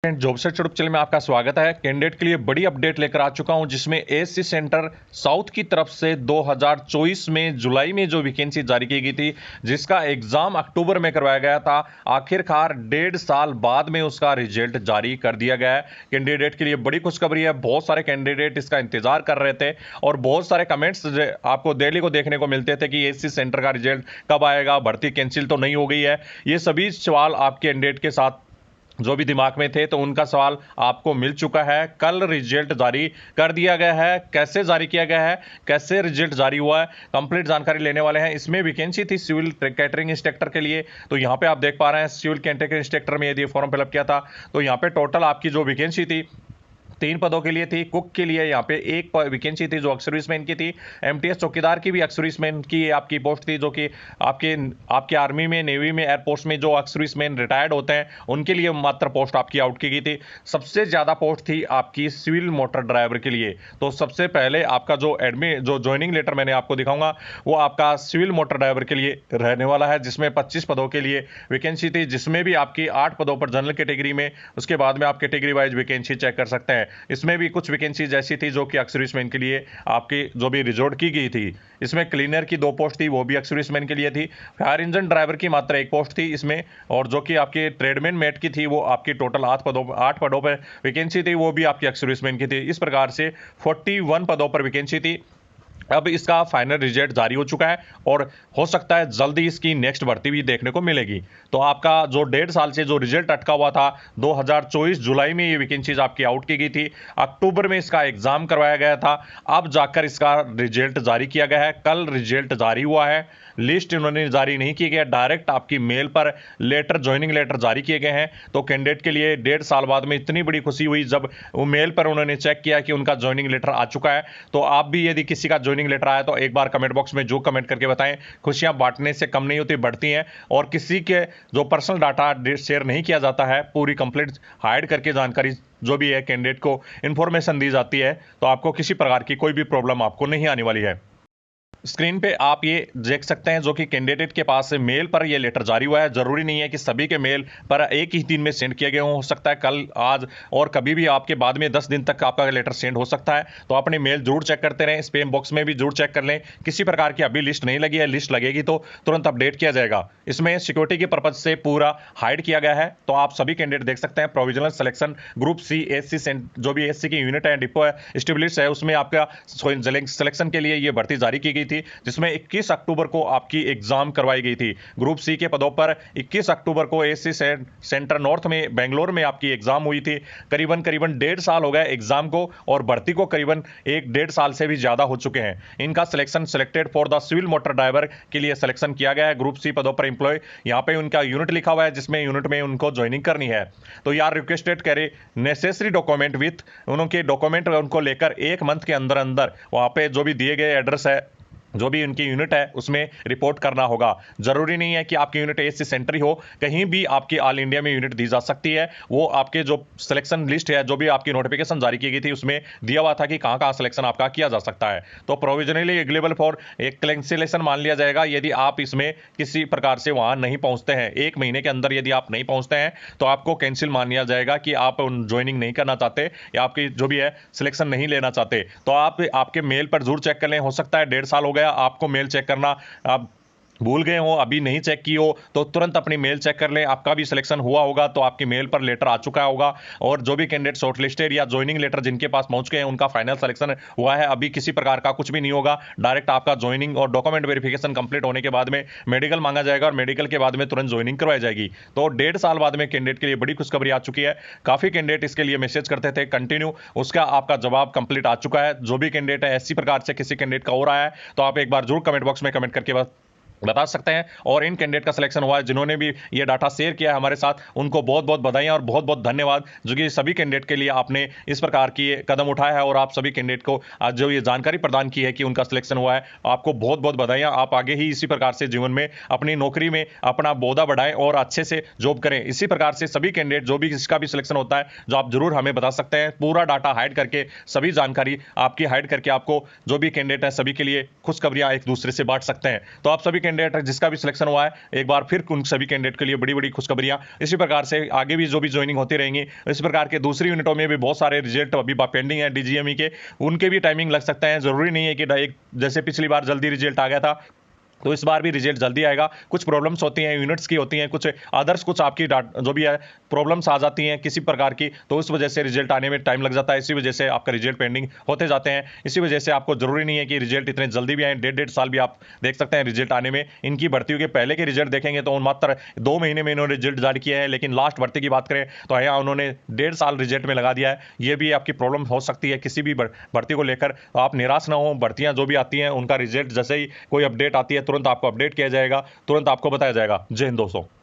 Job search YouTube channel में आपका स्वागत है। कैंडिडेट के लिए बड़ी अपडेट लेकर आ चुका हूं, जिसमें एएससी सेंटर साउथ की तरफ से 2024 में जुलाई में जो वैकेंसी जारी की गई थी, जिसका एग्जाम अक्टूबर में करवाया गया था, आखिरकार 1.5 साल बाद में उसका रिजल्ट जारी कर दिया गया है। कैंडिडेट के लिए बड़ी खुशखबरी है। बहुत सारे कैंडिडेट इसका इंतजार कर रहे थे और बहुत सारे कमेंट्स आपको डेली को देखने को मिलते थे कि एएससी सेंटर का रिजल्ट कब आएगा, भर्ती कैंसिल तो नहीं हो गई है। ये सभी सवाल आपके कैंडिडेट के साथ जो भी दिमाग में थे, तो उनका सवाल आपको मिल चुका है। कल रिजल्ट जारी कर दिया गया है। कैसे जारी किया गया है, कैसे रिजल्ट जारी हुआ है, कंप्लीट जानकारी लेने वाले हैं। इसमें वैकेंसी थी सिविल कैटरिंग इंस्ट्रक्टर के लिए, तो यहां पे आप देख पा रहे हैं सिविल कैटरिंग इंस्ट्रक्टर में यदि फॉर्म फिलअप किया था, तो यहां पे टोटल आपकी जो वैकेंसी थी 3 पदों के लिए थी। कुक के लिए यहाँ पे एक वैकेंसी थी जो एक्स सर्विसमैन की थी। एमटीएस चौकीदार की भी एक्स सर्विसमैन की आपकी पोस्ट थी, जो कि आपके आपके आर्मी में, नेवी में, एयरफोर्स में जो एक्स सर्विसमैन रिटायर्ड होते हैं उनके लिए मात्र पोस्ट आपकी आउट की गई थी। सबसे ज्यादा पोस्ट थी आपकी सिविल मोटर ड्राइवर के लिए। तो सबसे पहले आपका जो ज्वाइनिंग लेटर मैंने आपको दिखाऊंगा, वो आपका सिविल मोटर ड्राइवर के लिए रहने वाला है, जिसमें 25 पदों के लिए वैकेंसी थी, जिसमें भी आपकी 8 पदों पर जनरल कैटेगरी में, उसके बाद में आप कैटेगरी वाइज वैकेंसी चेक कर सकते हैं। इसमें भी कुछ वैकेंसीज ऐसी थी जो कि एक्स सर्विसमैन के लिए आपकी जो भी रिजॉर्ट की गई थी। इसमें क्लीनर की 2 पोस्ट थी, वो भी एक्स सर्विसमैन के लिए थी। फायर इंजन ड्राइवर की मात्र 1 पोस्ट थी इसमें, और जो कि आपके ट्रेडमैन मेट की थी, वो आपकी टोटल 8 पदों पर वैकेंसी थी, वो भी आपकी एक्स सर्विसमैन की थी। इस प्रकार से 41 पदों पर वैकेंसी थी। अब इसका फाइनल रिजल्ट जारी हो चुका है और हो सकता है जल्दी इसकी नेक्स्ट भर्ती भी देखने को मिलेगी। तो आपका जो 1.5 साल से जो रिजल्ट अटका हुआ था, 2024 जुलाई में ये वैकेंसीज आपकी आउट की गई थी, अक्टूबर में इसका एग्जाम करवाया गया था, अब जाकर इसका रिजल्ट जारी किया गया है। कल रिजल्ट जारी हुआ है। लिस्ट इन्होंने जारी नहीं की गया, डायरेक्ट आपकी मेल पर लेटर, ज्वाइनिंग लेटर जारी किए गए हैं। तो कैंडिडेट के लिए 1.5 साल बाद में इतनी बड़ी खुशी हुई जब वो मेल पर उन्होंने चेक किया कि उनका ज्वाइनिंग लेटर आ चुका है। तो आप भी यदि किसी का ज्वाइनिंग लेटर आया तो एक बार कमेंट बॉक्स में जो कमेंट करके बताएं। खुशियां बांटने से कम नहीं होती, बढ़ती हैं। और किसी के जो पर्सनल डाटा शेयर नहीं किया जाता है, पूरी कंप्लीट हाइड करके जानकारी जो भी है कैंडिडेट को इंफॉर्मेशन दी जाती है, तो आपको किसी प्रकार की कोई भी प्रॉब्लम आपको नहीं आने वाली है। स्क्रीन पे आप ये देख सकते हैं जो कि कैंडिडेट के पास मेल पर ये लेटर जारी हुआ है। जरूरी नहीं है कि सभी के मेल पर एक ही दिन में सेंड किए गए हों, हो सकता है कल, आज और कभी भी आपके बाद में 10 दिन तक आपका लेटर सेंड हो सकता है। तो अपने मेल जरूर चेक करते रहें, स्पैम बॉक्स में भी जरूर चेक कर लें। किसी प्रकार की अभी लिस्ट नहीं लगी है, लिस्ट लगेगी तो तुरंत अपडेट किया जाएगा। इसमें सिक्योरिटी के पर्पज से पूरा हाइड किया गया है। तो आप सभी कैंडिडेट देख सकते हैं provisional selection group C SC जो भी एससी की यूनिट है, डिपो है, स्टेबलिस्ट है, उसमें आपका सिलेक्शन के लिए ये भर्ती जारी की गई थी, जिसमें 21 अक्टूबर को आपकी एग्जाम करवाई गई थी। ग्रुप सी के पदों पर 21 अक्टूबर को एससी सेंटर नॉर्थ में बेंगलोर में आपकी एग्जाम हुई थी। करीबन 1.5 साल हो गए एग्जाम को, और भर्ती को करीबन 1.5 साल से भी ज्यादा हो चुके हैं। इनका selection selected for the civil motor driver के लिए सिलेक्शन किया गया है। ग्रुप सी पदों पर एम्प्लॉय, यहाँ पे उनका यूनिट लिखा हुआ है, जिसमें यूनिट में उनको ज्वाइनिंग करनी है। तो यार रिक्वेस्टेड करे नेसेसरी डॉक्यूमेंट विथ उनके डॉक्यूमेंट उनको लेकर 1 मंथ के अंदर अंदर वहां पे जो भी दिए गए एड्रेस है, जो भी उनकी यूनिट है, उसमें रिपोर्ट करना होगा। जरूरी नहीं है कि आपकी यूनिट एएससी सेंटर ही हो, कहीं भी आपकी ऑल इंडिया में यूनिट दी जा सकती है। वो आपके जो सिलेक्शन लिस्ट है, जो भी आपकी नोटिफिकेशन जारी की गई थी, उसमें दिया हुआ था कि कहां कहां सिलेक्शन आपका किया जा सकता है। तो प्रोविजनली एग्लेबल फॉर एक कैंसिलेशन मान लिया जाएगा यदि आप इसमें किसी प्रकार से वहां नहीं पहुंचते हैं। 1 महीने के अंदर यदि आप नहीं पहुंचते हैं तो आपको कैंसिल मान लिया जाएगा कि आप ज्वाइनिंग नहीं करना चाहते या आपकी जो भी है सिलेक्शन नहीं लेना चाहते। तो आप आपके मेल पर जरूर चेक कर लें। हो सकता है 1.5 साल हो गया आपको मेल चेक करना, आप भूल गए हो, अभी नहीं चेक की हो, तो तुरंत अपनी मेल चेक कर लें। आपका भी सिलेक्शन हुआ होगा तो आपकी मेल पर लेटर आ चुका होगा। और जो भी कैंडिडेट शॉर्टलिस्टेड या ज्वाइनिंग लेटर जिनके पास पहुंच गए हैं, उनका फाइनल सिलेक्शन हुआ है। अभी किसी प्रकार का कुछ भी नहीं होगा, डायरेक्ट आपका ज्वाइनिंग और डॉक्यूमेंट वेरिफिकेशन कंप्लीट होने के बाद में मेडिकल मांगा जाएगा और मेडिकल के बाद में तुरंत ज्वाइनिंग करवाई जाएगी। तो 1.5 साल बाद में कैंडिडेट के लिए बड़ी खुशखबरी आ चुकी है। काफी कैंडिडेट इसके लिए मैसेज करते थे कंटिन्यू, उसका आपका जवाब कंप्लीट आ चुका है। जो भी कैंडिडेट है, ऐसी प्रकार से किसी कैंडिडेट का हो रहा है तो आप एक बार जरूर कमेंट बॉक्स में कमेंट करके बता सकते हैं। और इन कैंडिडेट का सिलेक्शन हुआ है जिन्होंने भी ये डाटा शेयर किया है हमारे साथ, उनको बहुत बहुत बधाइयां और बहुत बहुत धन्यवाद, जो कि सभी कैंडिडेट के लिए आपने इस प्रकार की कदम उठाया है और आप सभी कैंडिडेट को आज जो ये जानकारी प्रदान की है कि उनका सिलेक्शन हुआ है, आपको बहुत बहुत बधाइयां। आप आगे ही इसी प्रकार से जीवन में अपनी नौकरी में अपना बौदा बढ़ाएं और अच्छे से जॉब करें। इसी प्रकार से सभी कैंडिडेट जो भी किसका भी सिलेक्शन होता है, जो आप जरूर हमें बता सकते हैं। पूरा डाटा हाइड करके, सभी जानकारी आपकी हाइड करके, आपको जो भी कैंडिडेट है सभी के लिए खुशखबरियां एक दूसरे से बांट सकते हैं। तो आप सभी कैंडिडेट जिसका भी सिलेक्शन हुआ है, एक बार फिर उन सभी कैंडिडेट के लिए बड़ी बड़ी खुशखबरियां। इसी प्रकार से आगे भी जो भी ज्वाइनिंग होती रहेंगी, इस प्रकार के दूसरी यूनिटों में भी बहुत सारे रिजल्ट अभी पेंडिंग है डीजीएमई के, उनके भी टाइमिंग लग सकते हैं। जरूरी नहीं है कि एक जैसे पिछली बार जल्दी रिजल्ट आ गया था तो इस बार भी रिजल्ट जल्दी आएगा। कुछ प्रॉब्लम्स होती हैं यूनिट्स की, होती हैं कुछ अदर्स, कुछ आपकी जो भी है प्रॉब्लम्स आ जाती हैं किसी प्रकार की, तो उस वजह से रिजल्ट आने में टाइम लग जाता है। इसी वजह से आपका रिजल्ट पेंडिंग होते जाते हैं। इसी वजह से आपको जरूरी नहीं है कि रिजल्ट इतने जल्दी भी आए, 1.5 साल भी आप देख सकते हैं रिजल्ट आने में। इनकी भर्तियों के पहले के रिजल्ट देखेंगे तो मात्र 2 महीने में इन्होंने रिजल्ट जारी किया है, लेकिन लास्ट भर्ती की बात करें तो यहाँ उन्होंने 1.5 साल रिजल्ट में लगा दिया है। ये भी आपकी प्रॉब्लम हो सकती है किसी भी भर्ती को लेकर। तो आप निराश ना हो, भर्तियां जो भी आती हैं उनका रिजल्ट जैसे ही कोई अपडेट आती है तुरंत आपको अपडेट किया जाएगा, तुरंत आपको बताया जाएगा। जय हिंद दोस्तों।